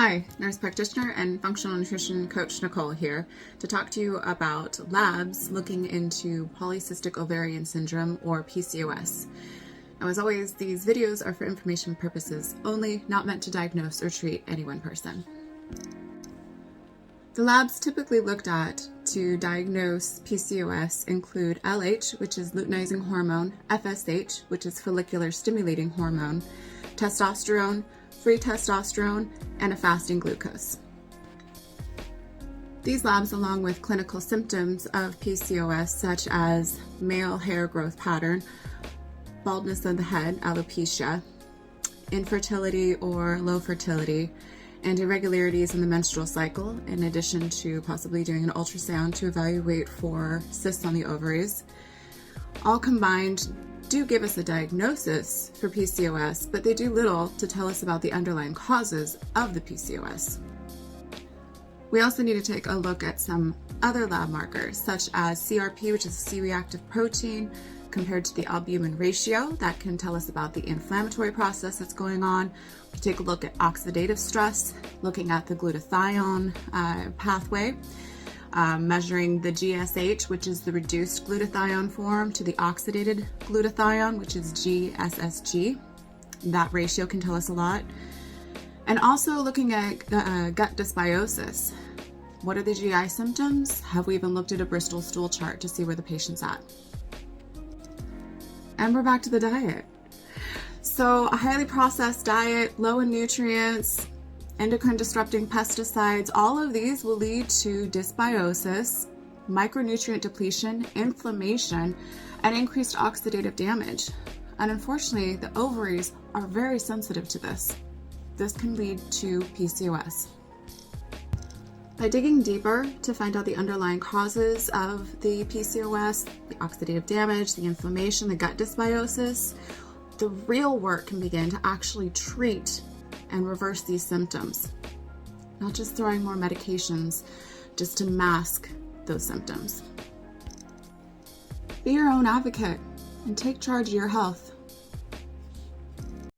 Hi, nurse practitioner and functional nutrition coach Nicole here to talk to you about labs looking into Polycystic Ovarian Syndrome or PCOS. Now, as always, these videos are for information purposes only, not meant to diagnose or treat any one person. The labs typically looked at to diagnose PCOS include LH, which is luteinizing hormone, FSH, which is follicular stimulating hormone, testosterone, free testosterone, and a fasting glucose. These labs, along with clinical symptoms of PCOS such as male hair growth pattern, baldness of the head, alopecia, infertility or low fertility, and irregularities in the menstrual cycle, in addition to possibly doing an ultrasound to evaluate for cysts on the ovaries, all combined do give us a diagnosis for PCOS, but they do little to tell us about the underlying causes of the PCOS. We also need to take a look at some other lab markers, such as CRP, which is a C-reactive protein, compared to the albumin ratio. That can tell us about the inflammatory process that's going on. We take a look at oxidative stress, looking at the glutathione pathway, measuring the GSH, which is the reduced glutathione form, to the oxidated glutathione, which is GSSG. That ratio can tell us a lot. And also looking at gut dysbiosis. What are the GI symptoms? Have we even looked at a Bristol stool chart to see where the patient's at? And we're back to the diet. So a highly processed diet, low in nutrients, endocrine disrupting pesticides, all of these will lead to dysbiosis, micronutrient depletion, inflammation, and increased oxidative damage. And unfortunately, the ovaries are very sensitive to this. This can lead to PCOS. By digging deeper to find out the underlying causes of the PCOS, the oxidative damage, the inflammation, the gut dysbiosis, the real work can begin to actually treat and reverse these symptoms, not just throwing more medications just to mask those symptoms. Be your own advocate and take charge of your health.